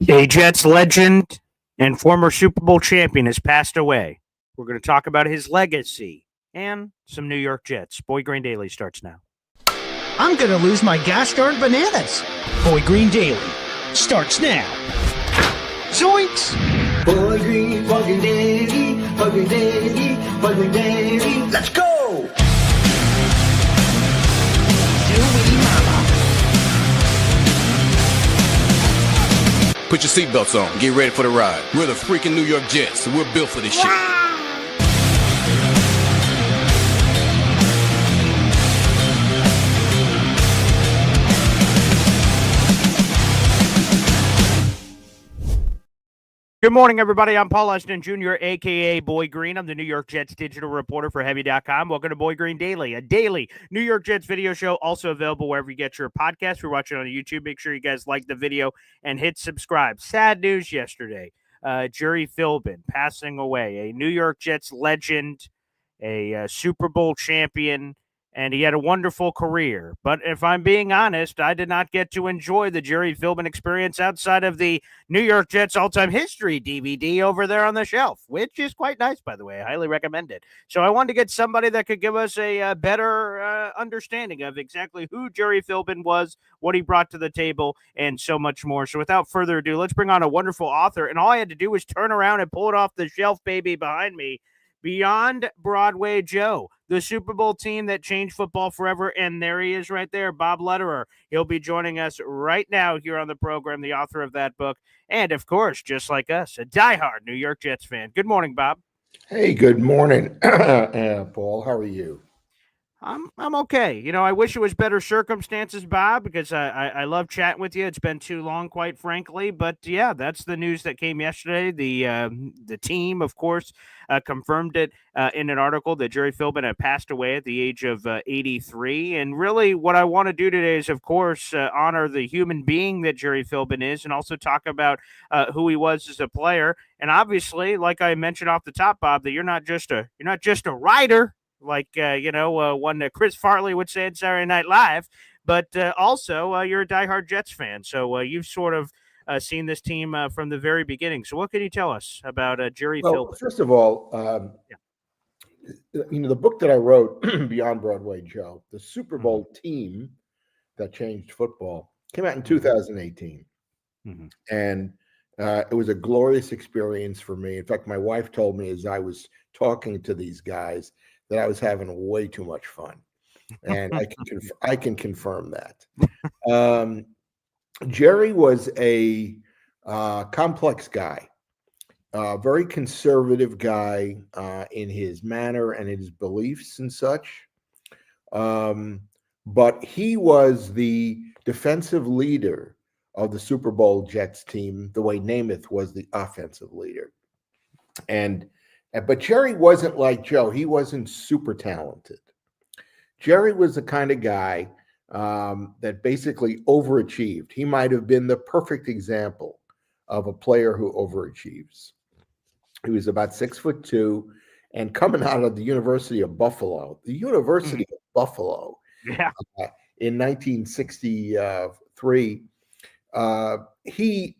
A Jets legend and former Super Bowl champion has passed away. We're going to talk about his legacy and some New York Jets. Boy Green Daily starts now. I'm going to lose my gosh darn bananas. Boy Green Daily starts now. Zoinks! Boy Green Daily, Boy Green Daily, Boy Green Daily. Let's go! Dewey Mama. Put your seatbelts on. Get ready for the ride. We're the freaking New York Jets, so we're built for this shit. Good morning, everybody. I'm Paul Eston Jr., a.k.a. Boy Green. I'm the New York Jets digital reporter for Heavy.com. Welcome to Boy Green Daily, a daily New York Jets video show, also available wherever you get your podcasts. If you're watching on YouTube, make sure you guys like the video and hit subscribe. Sad news yesterday. Gerry Philbin passing away, a New York Jets legend, a Super Bowl champion, and he had a wonderful career. But if I'm being honest, I did not get to enjoy the Gerry Philbin experience outside of the New York Jets all-time history DVD over there on the shelf, which is quite nice, by the way. I highly recommend it. So I wanted to get somebody that could give us a better understanding of exactly who Gerry Philbin was, what he brought to the table, and so much more. So without further ado, let's bring on a wonderful author. And all I had to do was turn around and pull it off the shelf, baby, behind me. Beyond Broadway Joe, the Super Bowl team that changed football forever. And there he is right there, Bob Lederer. He'll be joining us right now here on the program, the author of that book. And, of course, just like us, a diehard New York Jets fan. Good morning, Bob. Hey, good morning, Paul. How are you? I'm okay. You know, I wish it was better circumstances, Bob, because I love chatting with you. It's been too long, quite frankly. But yeah, that's the news that came yesterday. The team, of course, confirmed it in an article that Gerry Philbin had passed away at the age of 83. And really, what I want to do today is, of course, honor the human being that Gerry Philbin is, and also talk about who he was as a player. And obviously, like I mentioned off the top, Bob, that you're not just a writer. Like, one Chris Farley would say in Saturday Night Live, but also you're a diehard Jets fan. So you've sort of seen this team from the very beginning. So what can you tell us about Gerry Philbin? First of all, the book that I wrote, Beyond Broadway Joe, the Super Bowl team that changed football, came out in 2018. Mm-hmm. And it was a glorious experience for me. In fact, my wife told me as I was talking to these guys that I was having way too much fun, and I can confirm that. Gerry was a complex guy, very conservative guy in his manner and in his beliefs and such. But he was the defensive leader of the Super Bowl Jets team, the way Namath was the offensive leader, But Gerry wasn't like Joe. He wasn't super talented. Gerry was the kind of guy that basically overachieved. He might have been the perfect example of a player who overachieves. He was about 6'2", and coming out of the University of Buffalo, of Buffalo, in 1963, he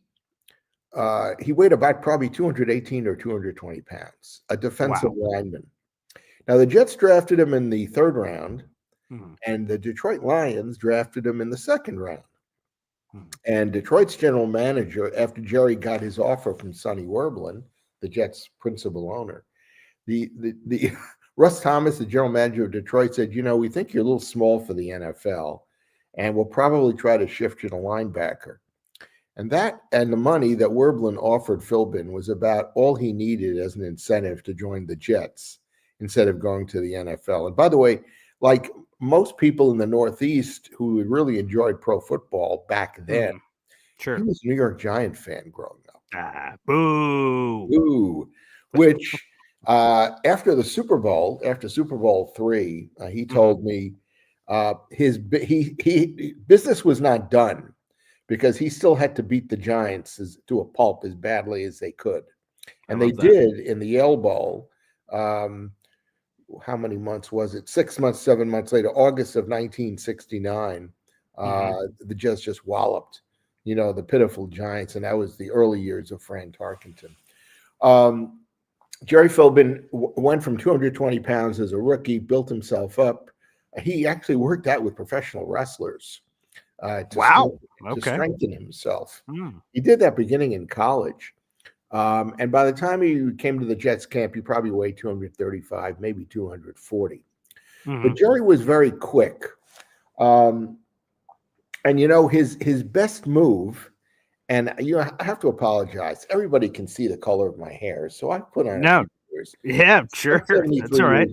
weighed about probably 218 or 220 pounds, a defensive lineman. Now, the Jets drafted him in the third round, and the Detroit Lions drafted him in the second round. And Detroit's general manager, after Gerry got his offer from Sonny Werblin, the Jets' principal owner, the Russ Thomas, the general manager of Detroit, said, we think you're a little small for the NFL, and we'll probably try to shift you to linebacker. And the money that Werblin offered Philbin was about all he needed as an incentive to join the Jets instead of going to the NFL. And by the way, like most people in the Northeast who really enjoyed pro football back then, sure, he was a New York Giant fan growing up. Boo. Boo. Which after Super Bowl III, he told me his business was not done, because he still had to beat the Giants to a pulp as badly as they could. And they did in the Yale Bowl. How many months was it? 6 months, 7 months later, August of 1969, the Jets just walloped the pitiful Giants, and that was the early years of Fran Tarkenton. Gerry Philbin went from 220 pounds as a rookie, built himself up. He actually worked out with professional wrestlers to strengthen himself. He did that beginning in college. And by the time he came to the Jets camp, he probably weighed 235, maybe 240. But Gerry was very quick. And his best move, and I have to apologize. Everybody can see the color of my hair, so I put on a few years. Yeah, sure. That's all right.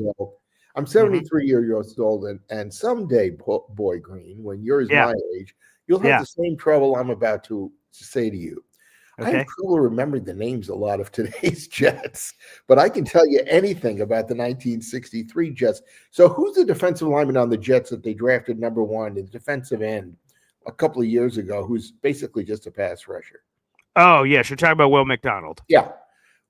I'm 73 years old, and someday, Boy Green, when you're my age, you'll have the same trouble I'm about to say to you. I have trouble remembering the names a lot of today's Jets, but I can tell you anything about the 1963 Jets. So who's the defensive lineman on the Jets that they drafted number 1, the defensive end, a couple of years ago, who's basically just a pass rusher? Oh, yes. You're talking about Will McDonald. Yeah.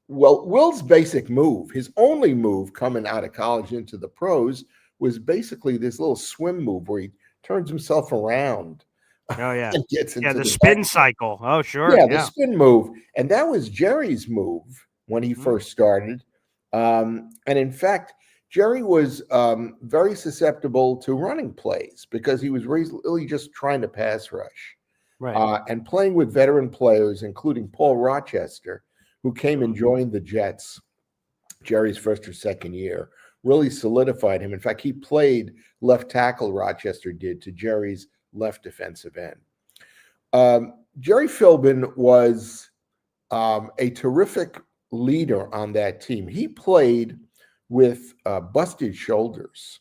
Well, Will's basic move, his only move coming out of college into the pros, was basically this little swim move where he turns himself around. Oh, yeah. And gets into the spin cycle. Oh, sure. Yeah, the spin move. And that was Gerry's move when he first started. And in fact, Gerry was very susceptible to running plays because he was really just trying to pass rush. Right. And playing with veteran players, including Paul Rochester, who came and joined the Jets Gerry's first or second year, really solidified him. In fact, he played left tackle, Rochester did, to Gerry's left defensive end. Gerry Philbin was a terrific leader on that team. He played with busted shoulders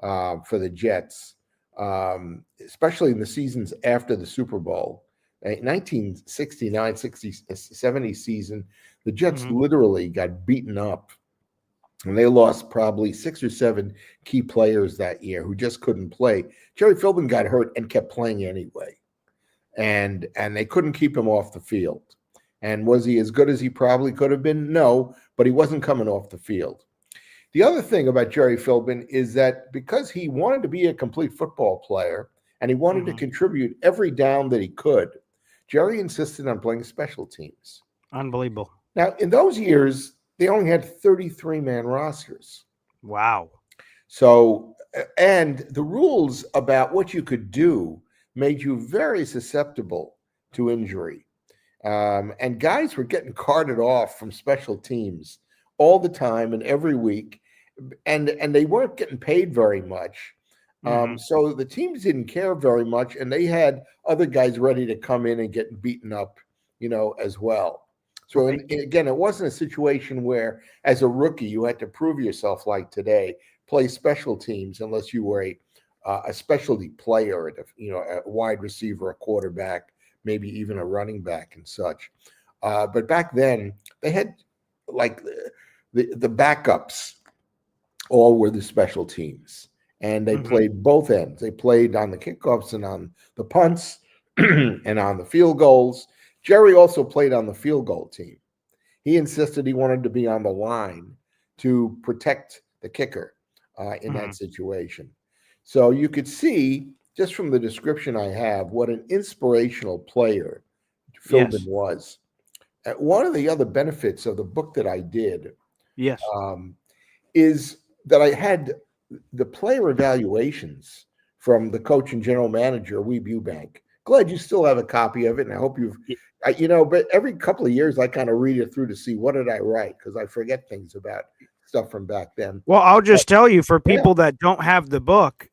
for the Jets, especially in the seasons after the Super Bowl. 1969, 60, 70 season, the Jets literally got beaten up, and they lost probably 6 or 7 key players that year who just couldn't play. Gerry Philbin got hurt and kept playing anyway, and they couldn't keep him off the field. And was he as good as he probably could have been? No, but he wasn't coming off the field. The other thing about Gerry Philbin is that because he wanted to be a complete football player and he wanted to contribute every down that he could, Gerry insisted on playing special teams. Unbelievable. Now, in those years, they only had 33-man rosters. Wow. So, and the rules about what you could do made you very susceptible to injury. And guys were getting carted off from special teams all the time and every week, and they weren't getting paid very much. So the teams didn't care very much, and they had other guys ready to come in and get beaten up, as well. So again, it wasn't a situation where, as a rookie, you had to prove yourself like today, play special teams, unless you were a specialty player, a wide receiver, a quarterback, maybe even a running back and such. But back then, they had like the backups all were the special teams. And they played both ends. They played on the kickoffs and on the punts and on the field goals. Gerry also played on the field goal team. He insisted he wanted to be on the line to protect the kicker in that situation. So you could see, just from the description I have, what an inspirational player Philbin was. One of the other benefits of the book that I did is that I had the player evaluations from the coach and general manager, Weeb Eubank. Glad you still have a copy of it, and I hope but every couple of years I kind of read it through to see what did I write, because I forget things about stuff from back then. Well, I'll just tell you, for people that don't have the book,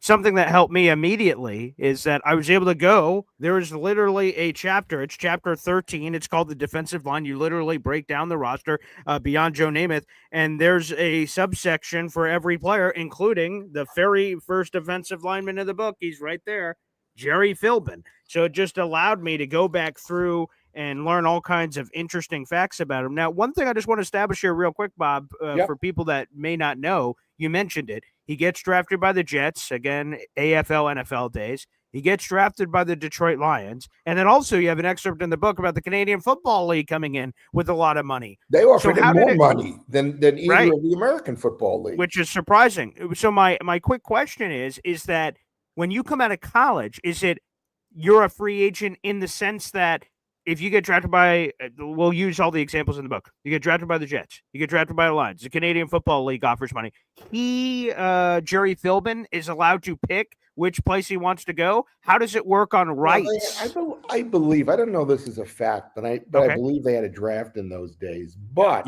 something that helped me immediately is that I was able to go. There is literally a chapter. It's chapter 13. It's called The Defensive Line. You literally break down the roster beyond Joe Namath, and there's a subsection for every player, including the very first defensive lineman of the book. He's right there, Gerry Philbin. So it just allowed me to go back through and learn all kinds of interesting facts about him. Now, one thing I just want to establish here real quick, Bob, for people that may not know, you mentioned it. He gets drafted by the Jets, again, AFL, NFL days. He gets drafted by the Detroit Lions. And then also you have an excerpt in the book about the Canadian Football League coming in with a lot of money. They offered him more money than either of the American Football League. Which is surprising. So my quick question is that when you come out of college, is it you're a free agent in the sense that if you get drafted by, we'll use all the examples in the book. You get drafted by the Jets. You get drafted by the Lions. The Canadian Football League offers money. Gerry Philbin, is allowed to pick which place he wants to go. How does it work on rights? I believe, I don't know this is a fact, but I believe they had a draft in those days. But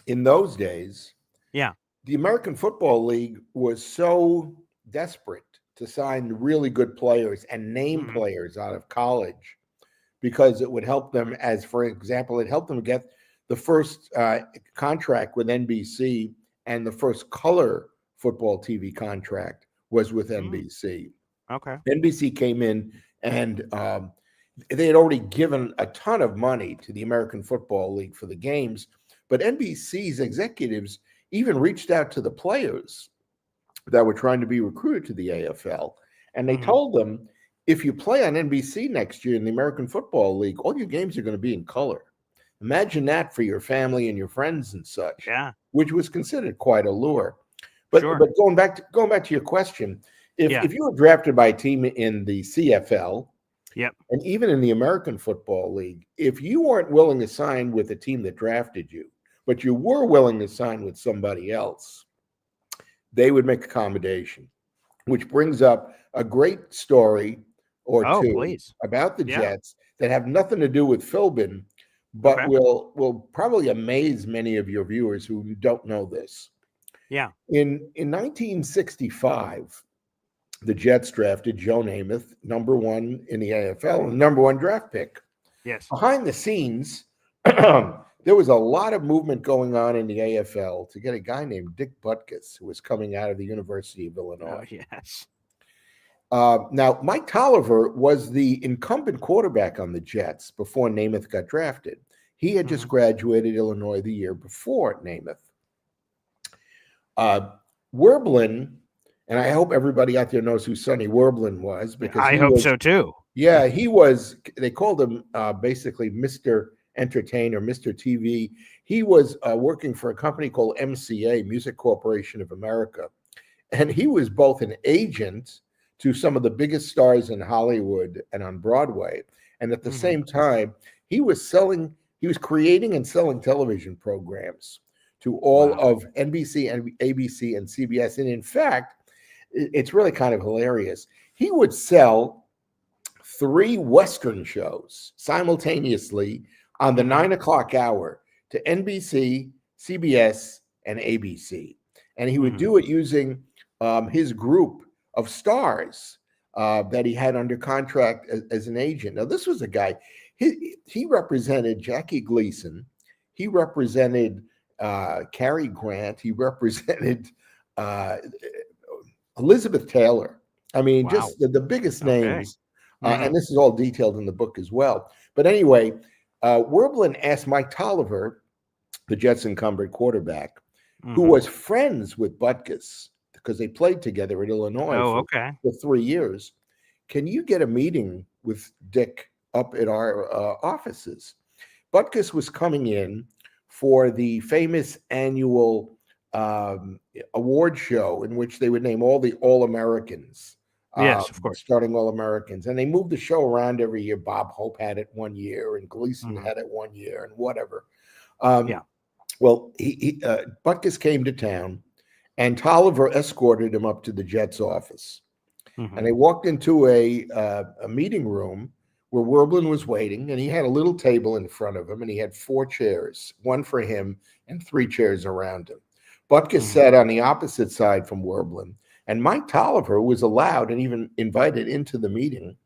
in those days, the American Football League was so desperate to sign really good players and name players out of college because it would help them, as for example, it helped them get the first contract with NBC, and the first color football TV contract was with NBC. Okay. NBC came in and they had already given a ton of money to the American Football League for the games, but NBC's executives even reached out to the players that were trying to be recruited to the AFL, and they told them, if you play on NBC next year in the American Football League, all your games are going to be in color. Imagine that for your family and your friends and such. Yeah. Which was considered quite a lure. But going back to your question, if you were drafted by a team in the CFL, and even in the American Football League, if you weren't willing to sign with the team that drafted you, but you were willing to sign with somebody else, they would make accommodation. Which brings up a great story or two about the Jets that have nothing to do with Philbin, but will probably amaze many of your viewers who don't know this. Yeah. In 1965, the Jets drafted Joe Namath, number 1 in the AFL, and number 1 draft pick. Yes. Behind the scenes, there was a lot of movement going on in the AFL to get a guy named Dick Butkus, who was coming out of the University of Illinois. Oh, yes. Now, Mike Tolliver was the incumbent quarterback on the Jets before Namath got drafted. He had just graduated Illinois the year before Namath. Werblin, and I hope everybody out there knows who Sonny Werblin was, because I hope so too. Yeah, he was. They called him basically Mr. Entertainer, Mr. TV. He was working for a company called MCA, Music Corporation of America, and he was both an agent to some of the biggest stars in Hollywood and on Broadway, and at the same time, he was creating and selling television programs to all of NBC and ABC and CBS. And in fact, it's really kind of hilarious. He would sell 3 Western shows simultaneously on the 9 o'clock hour to NBC, CBS, and ABC. And he would do it using his group of stars that he had under contract as an agent. Now, this was a guy, he represented Jackie Gleason. He represented Cary Grant. He represented Elizabeth Taylor. I mean, just the biggest names. And this is all detailed in the book as well. But anyway, Werblin asked Mike Tolliver, the Jets incumbent quarterback, who was friends with Butkus because they played together at Illinois for 3 years, can you get a meeting with Dick up at our offices? Butkus was coming in for the famous annual award show in which they would name all the All-Americans. Yes, of course. Starting All-Americans. And they moved the show around every year. Bob Hope had it one year, and Gleason had it one year, and whatever. Well, Butkus came to town, and Tolliver escorted him up to the Jets office. And they walked into a meeting room where Werblin was waiting, and he had a little table in front of him, and he had 4 chairs, 1 for him and 3 chairs around him. Butkus sat on the opposite side from Werblin, and Mike Tolliver was allowed and even invited into the meeting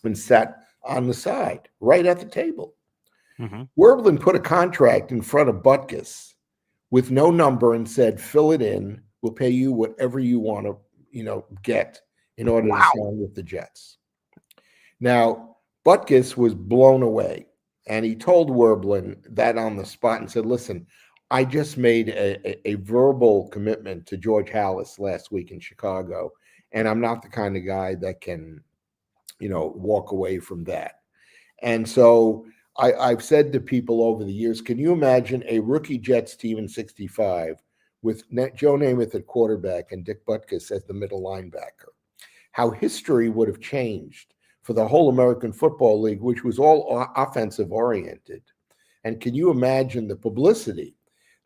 and sat on the side, right at the table. Werblin put a contract in front of Butkus with no number and said, fill it in. We'll pay you whatever you want to, get in order to sign with the Jets. Now, Butkus was blown away, and he told Werblin that on the spot and said, listen, I just made a verbal commitment to George Halas last week in Chicago, and I'm not the kind of guy that can, walk away from that. And so I've said to people over the years, can you imagine a rookie Jets team in 65 with Joe Namath at quarterback and Dick Butkus as the middle linebacker? How history would have changed for the whole American Football League, which was all offensive oriented. And can you imagine the publicity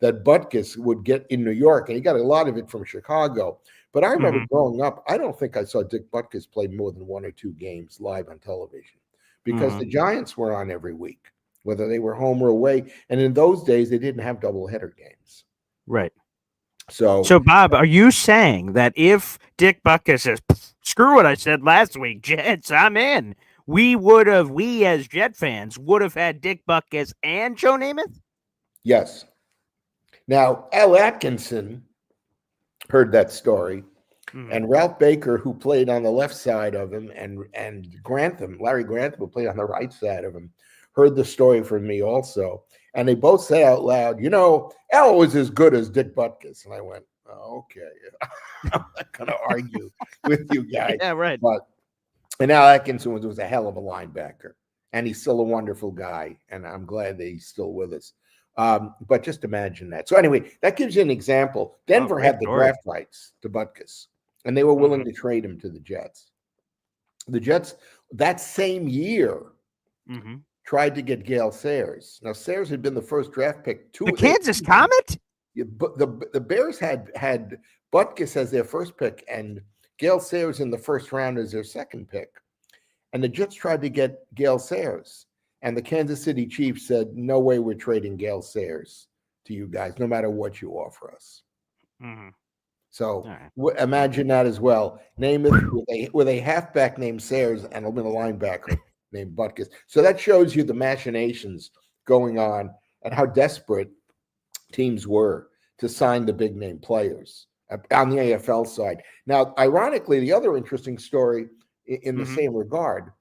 that Butkus would get in New York? And he got a lot of it from Chicago. But I remember growing up, I don't think I saw Dick Butkus play more than 1 or 2 games live on television because the Giants were on every week, whether they were home or away. And in those days, they didn't have doubleheader games. Right. So, Bob, are you saying that if Dick Butkus says, screw what I said last week, Jets, I'm in, we as Jet fans would have had Dick Butkus and Joe Namath? yes. Now, Al Atkinson heard that story, and Ralph Baker, who played on the left side of him, and Larry Grantham, who played on the right side of him, heard the story from me also. And they both said out loud, Al was as good as Dick Butkus. And I went, oh, okay. I'm not going to argue with you guys. Yeah, right. And Al Atkinson was a hell of a linebacker. And he's still a wonderful guy. And I'm glad that he's still with us. But just imagine that. So anyway, that gives you an example. Denver had the draft rights to Butkus, and they were willing to trade him to the Jets. The Jets, that same year, tried to get Gale Sayers. Now, Sayers had been the first draft pick. The Kansas Comet? But the Bears had Butkus as their first pick and Gale Sayers in the first round as their second pick. And the Jets tried to get Gale Sayers. And the Kansas City Chiefs said, no way we're trading Gale Sayers to you guys, no matter what you offer us. So imagine that as well. Namath with a halfback named Sayers and a middle linebacker named Butkus. So that shows you the machinations going on and how desperate teams were to sign the big name players on the AFL side. Now, ironically, the other interesting story in the same regard,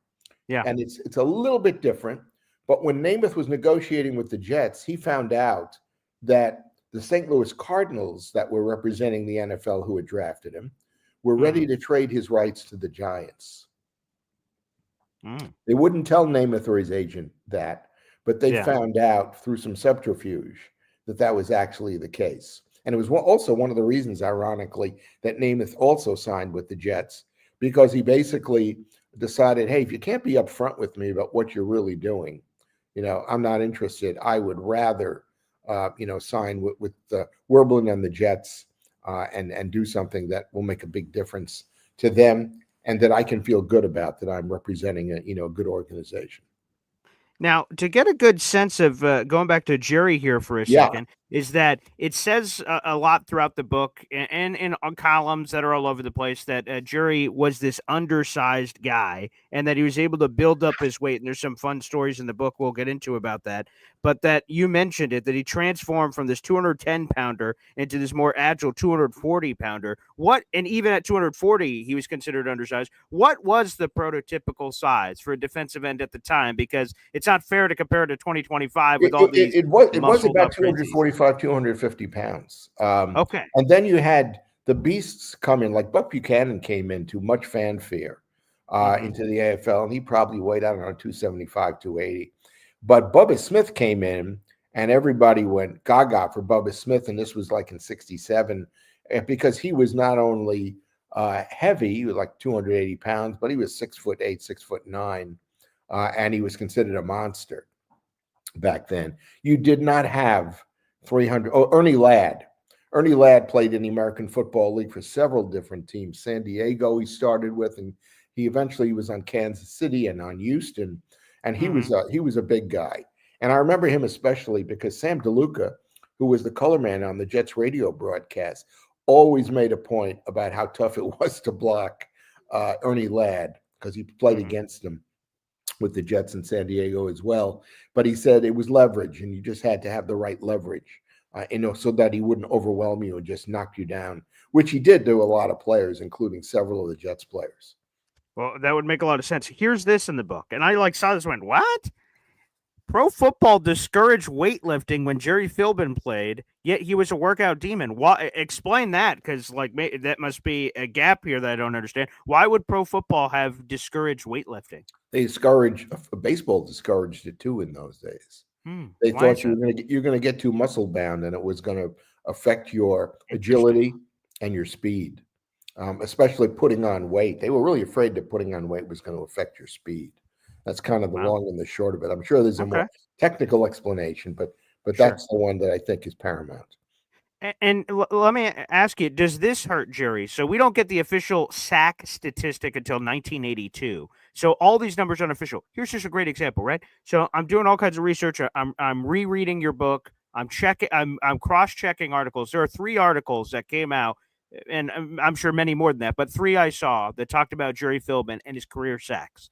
and it's a little bit different, but when Namath was negotiating with the Jets, he found out that the St. Louis Cardinals that were representing the NFL who had drafted him were ready to trade his rights to the Giants. They wouldn't tell Namath or his agent that, but they found out through some subterfuge that was actually the case. And it was also one of the reasons, ironically, that Namath also signed with the Jets, because he basically decided, hey, if you can't be upfront with me about what you're really doing, I'm not interested. I would rather, sign with Werblin and the Jets and do something that will make a big difference to them and that I can feel good about, that I'm representing a good organization. Now, to get a good sense of going back to Gerry here for a second, is that it says a lot throughout the book and in columns that are all over the place that Gerry was this undersized guy and that he was able to build up his weight. And there's some fun stories in the book we'll get into about that. But that you mentioned it, that he transformed from this 210-pounder into this more agile 240-pounder. And even at 240, he was considered undersized. What was the prototypical size for a defensive end at the time? Because it's not fair to compare to 2025 with all these. It was about 245, 250 pounds. Okay. And then you had the beasts come in, like Buck Buchanan came into much fanfare into the AFL, and he probably weighed, 275, 280. But Bubba Smith came in, and everybody went gaga for Bubba Smith, and this was like in 67, because he was not only heavy, he was like 280 pounds, but he was 6'8", 6'9", and he was considered a monster back then. You did not have 300. Oh, Ernie Ladd. Ernie Ladd played in the American Football League for several different teams. San Diego he started with, and he eventually was on Kansas City and on Houston. And he was a big guy. And I remember him especially because Sam DeLuca, who was the color man on the Jets radio broadcast, always made a point about how tough it was to block Ernie Ladd, because he played against him with the Jets in San Diego as well. But he said it was leverage, and you just had to have the right leverage, so that he wouldn't overwhelm you and just knock you down, which he did to a lot of players, including several of the Jets players. Well, that would make a lot of sense. Here's this in the book, and I saw this and went, what? Pro football discouraged weightlifting when Gerry Philbin played, yet he was a workout demon. Why? Explain that, because that must be a gap here that I don't understand. Why would pro football have discouraged weightlifting? Baseball discouraged it too in those days. They thought you're going to get too muscle bound, and it was going to affect your agility and your speed. especially putting on weight. They were really afraid that putting on weight was going to affect your speed. That's kind of the Wow. long and the short of it. I'm sure there's a Okay. more technical explanation, but Sure. that's the one that I think is paramount. And let me ask you, does this hurt, Gerry? So we don't get the official sack statistic until 1982. So all these numbers are unofficial. Here's just a great example, right? So I'm doing all kinds of research. I'm rereading your book. I'm cross-checking articles. There are 3 articles that came out, and I'm sure many more than that, but 3 I saw that talked about Gerry Philbin and his career sacks.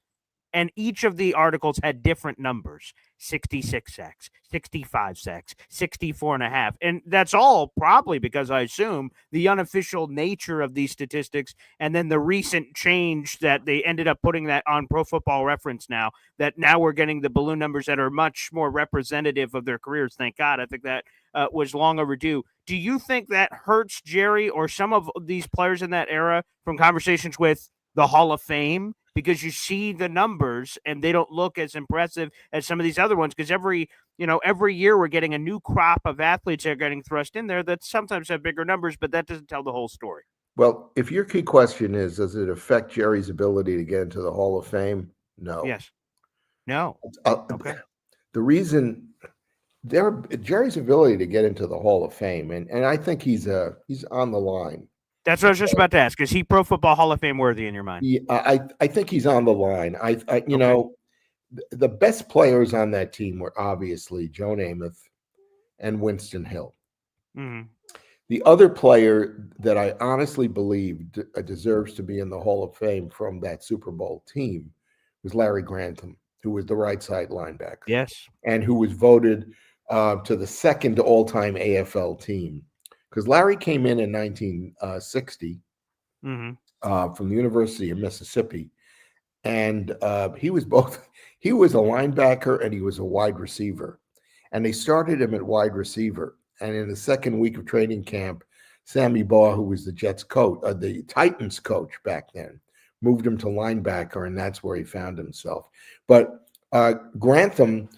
And each of the articles had different numbers: 66 sacks, 65 sacks, 64 and a half. And that's all probably because I assume the unofficial nature of these statistics and then the recent change that they ended up putting that on Pro Football Reference now, that now we're getting the balloon numbers that are much more representative of their careers. Thank God. I think that was long overdue. Do you think that hurts Gerry or some of these players in that era from conversations with the Hall of Fame, because you see the numbers and they don't look as impressive as some of these other ones? Because every year we're getting a new crop of athletes that are getting thrust in there that sometimes have bigger numbers, but that doesn't tell the whole story. Well, if your key question is, does it affect Jerry's ability to get into the Hall of Fame? No. Yes. No. Uh, Okay. the reason Jerry's ability to get into the Hall of Fame, and I think he's on the line. That's what I was just about to ask. Is he Pro Football Hall of Fame worthy in your mind? Yeah, I think he's on the line. The best players on that team were obviously Joe Namath and Winston Hill. Mm-hmm. The other player that I honestly believe deserves to be in the Hall of Fame from that Super Bowl team was Larry Grantham, who was the right side linebacker. Yes. And who was voted to the second all-time AFL team. Because Larry came in 1960 from the University of Mississippi. And he was a linebacker and he was a wide receiver. And they started him at wide receiver. And in the second week of training camp, Sammy Baugh, who was the Jets coach, the Titans coach back then, moved him to linebacker, and that's where he found himself. But Grantham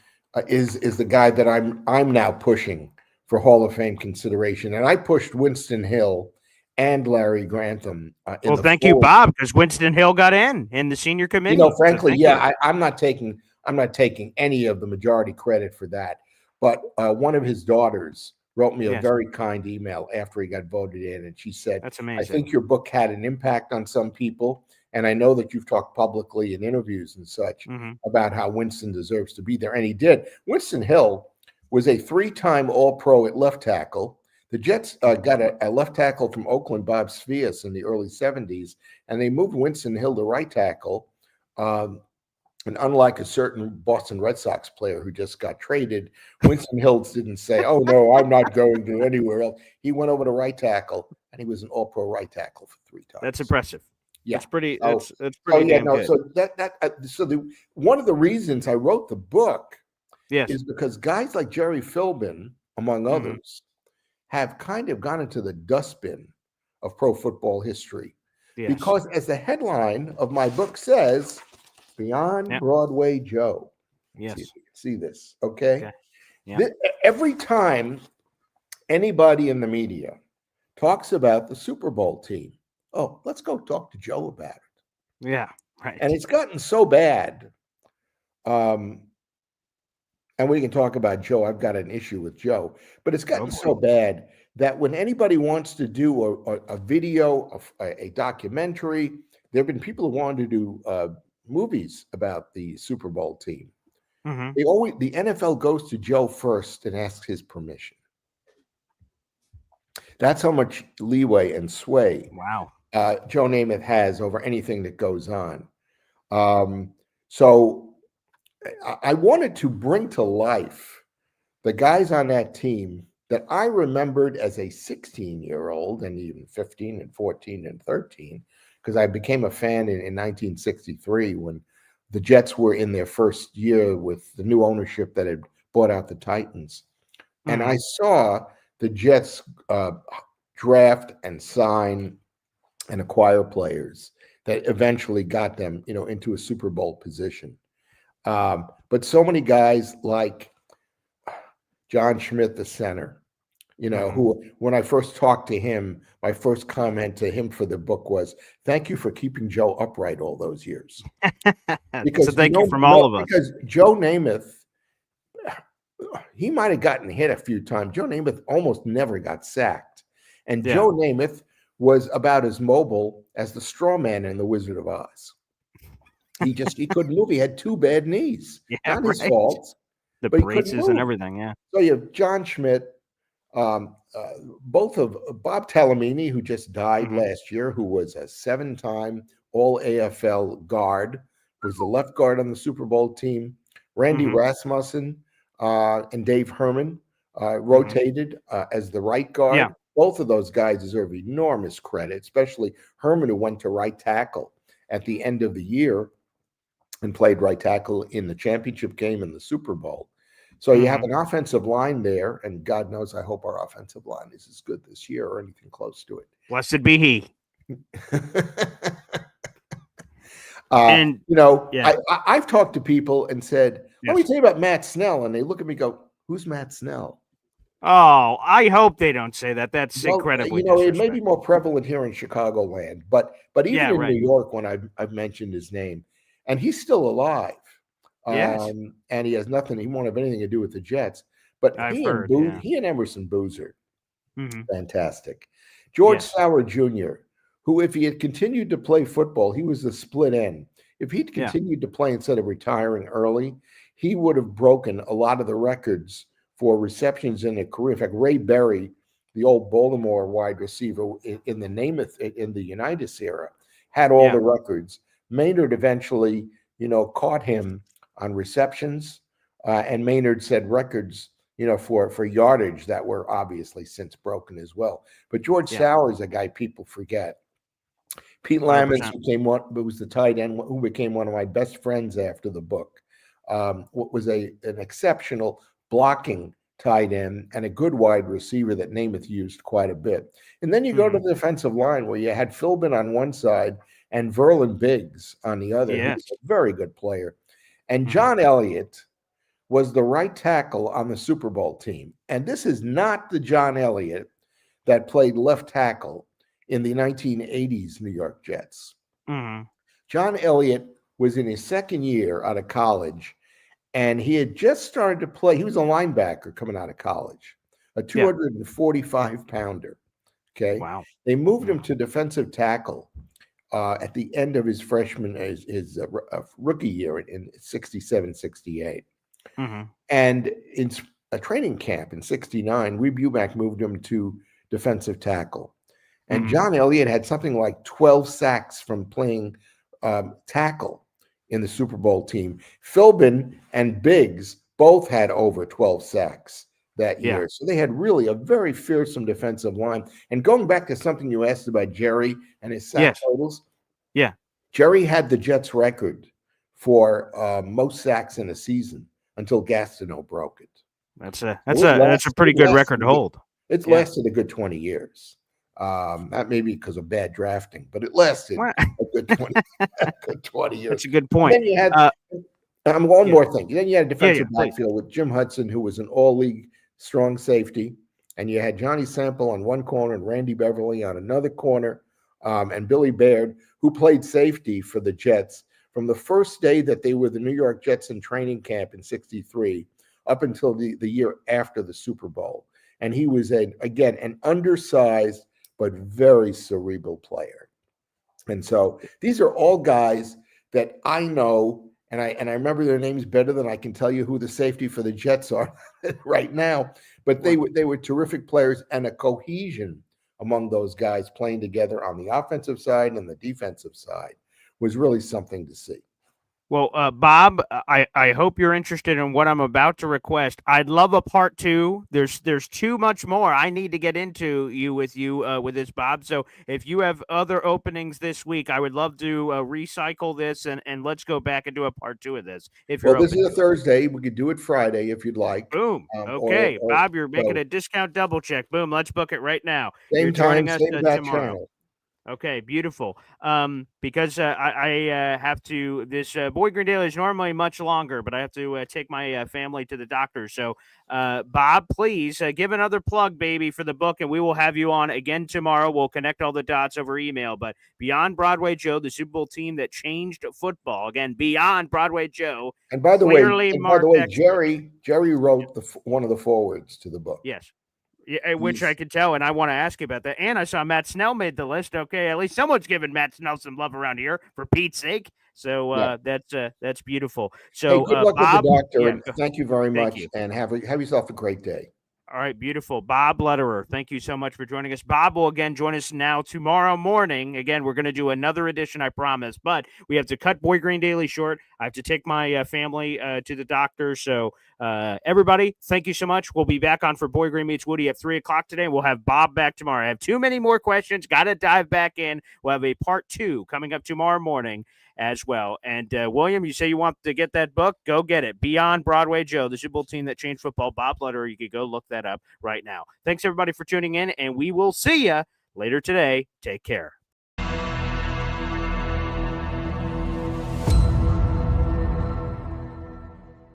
is the guy that I'm now pushing for Hall of Fame consideration, and I pushed Winston Hill and Larry Grantham. Well, thank you, Bob, because Winston Hill got in the senior committee. Frankly, I'm not taking any of the majority credit for that. But one of his daughters wrote me a very kind email after he got voted in, and she said, "That's amazing. I think your book had an impact on some people, and I know that you've talked publicly in interviews and such about how Winston deserves to be there." And he did. Winston Hill was a 3-time All-Pro at left tackle. The Jets got a left tackle from Oakland, Bob Svias, in the early 70s, and they moved Winston Hill to right tackle. And unlike a certain Boston Red Sox player who just got traded, Winston Hill didn't say, "Oh, no, I'm not going to anywhere else." He went over to right tackle, and he was an All-Pro right tackle for 3 times. That's impressive. Yeah, it's pretty. That's pretty damn good. So one of the reasons I wrote the book, is because guys like Gerry Philbin, among others, have kind of gone into the dustbin of pro football history. Yes. Because as the headline of my book says, Beyond Broadway Joe. Yes. See this, okay? Yeah. Every time anybody in the media talks about the Super Bowl team, oh, let's go talk to Joe about it. Yeah, right. And it's gotten so bad. And we can talk about Joe. I've got an issue with Joe, but it's gotten so bad that when anybody wants to do a video, a documentary, there have been people who wanted to do movies about the Super Bowl team. The NFL goes to Joe first and asks his permission. That's how much leeway and sway Joe Namath has over anything that goes on. So I wanted to bring to life the guys on that team that I remembered as a 16-year-old and even 15 and 14 and 13, because I became a fan in 1963 when the Jets were in their first year with the new ownership that had bought out the Titans. And I saw the Jets draft and sign and acquire players that eventually got them, into a Super Bowl position. But so many guys like John Schmidt, the center, who, when I first talked to him, my first comment to him for the book was, "Thank you for keeping Joe upright all those years." So thank you from all of us. Because Joe Namath, he might have gotten hit a few times. Joe Namath almost never got sacked. And Joe Namath was about as mobile as the straw man in The Wizard of Oz. He couldn't move. He had 2 bad knees. Not his fault. The but he couldn't braces and move. everything, yeah. So you have John Schmidt, both of Bob Talamini, who just died last year, who was a 7-time All-AFL guard, was the left guard on the Super Bowl team. Randy Rasmussen and Dave Herman rotated as the right guard. Yeah. Both of those guys deserve enormous credit, especially Herman, who went to right tackle at the end of the year and played right tackle in the championship game in the Super Bowl. So you have an offensive line there, and God knows I hope our offensive line is as good this year or anything close to it. Blessed be he. I've talked to people and said, let me tell you about Matt Snell. And they look at me and go, who's Matt Snell? Oh, I hope they don't say that. That's incredibly it may be more prevalent here in Chicagoland, but even in New York, when I've mentioned his name, and he's still alive. And he has nothing, he won't have anything to do with the Jets. But he and Emerson Boozer, fantastic. George Sauer Jr., who, if he had continued to play football, he was the split end. If he'd continued to play instead of retiring early, he would have broken a lot of the records for receptions in a career. In fact, Ray Berry, the old Baltimore wide receiver in the Unitas era, had all the records. Maynard eventually, caught him on receptions, and Maynard set records, for yardage that were obviously since broken as well. But George Sauer is a guy people forget. Pete Lamons, who was the tight end, who became one of my best friends after the book, was an exceptional blocking tight end and a good wide receiver that Namath used quite a bit. And then you go to the defensive line where you had Philbin on one side and Verlin Biggs on the other. He was a very good player. And John Elliott was the right tackle on the Super Bowl team. And this is not the John Elliott that played left tackle in the 1980s New York Jets. John Elliott was in his second year out of college, and he had just started to play. He was a linebacker coming out of college, a 245-pounder. Okay. Wow. They moved him to defensive tackle at the end of his rookie year in 67, 68. And in a training camp in 69, Reeb Eubank moved him to defensive tackle. And John Elliott had something like 12 sacks from playing tackle in the Super Bowl team. Philbin and Biggs both had over 12 sacks that year. So they had really a very fearsome defensive line. And going back to something you asked about Gerry and his sack totals. Yeah. Gerry had the Jets record for most sacks in a season until Gastineau broke it. That's a pretty good record to hold. It's lasted a good 20 years. Not maybe because of bad drafting, but it lasted a good 20 years. That's a good point. And then you had one more thing. Then you had a defensive backfield with Jim Hudson, who was an all-league strong safety, and you had Johnny Sample on one corner and Randy Beverly on another corner, and Billy Baird, who played safety for the Jets from the first day that they were the New York Jets in training camp in 63 up until the year after the Super Bowl. And he was, an undersized but very cerebral player. And so these are all guys that I know, and I remember their names better than I can tell you who the safety for the Jets are right now. But they were terrific players, and a cohesion among those guys playing together on the offensive side and the defensive side was really something to see. Well, Bob, I hope you're interested in what I'm about to request. I'd love a part 2. There's too much more I need to get into with this, Bob. So if you have other openings this week, I would love to recycle this and let's go back and do a part 2 of this. If you're this is a Thursday, we could do it Friday if you'd like. Boom. Okay, Bob, you're making a discount double check. Boom. Let's book it right now. Same time, same channel. Okay, beautiful. Because I have to. This Boy Green Daily is normally much longer, but I have to take my family to the doctor. So, Bob, please give another plug, baby, for the book, and we will have you on again tomorrow. We'll connect all the dots over email. But Beyond Broadway Joe, the Super Bowl team that changed football. Again, Beyond Broadway Joe. And by the Clearly marked way, expert. Jerry wrote one of the forwards to the book. Yes. Yeah, which I could tell, and I want to ask you about that. And I saw Matt Snell made the list. Okay, at least someone's giving Matt Snell some love around here, for Pete's sake. So that's beautiful. So hey, good luck Bob, with the doctor, yeah, and thank you very much, you. and have yourself a great day. All right, beautiful. Bob Lederer, thank you so much for joining us. Bob will again join us now tomorrow morning. Again, we're going to do another edition, I promise, but we have to cut Boy Green Daily short. I have to take my family to the doctor. So everybody, thank you so much. We'll be back on for Boy Green Meets Woody at 3 o'clock today. We'll have Bob back tomorrow. I have too many more questions. Got to dive back in. We'll have a part 2 coming up tomorrow morning as well. And William, you say you want to get that book? Go get it. Beyond Broadway Joe, the Super Bowl team that changed football. Bob Lederer. You could go look that up right now. Thanks everybody for tuning in, and we will see you later today. Take care.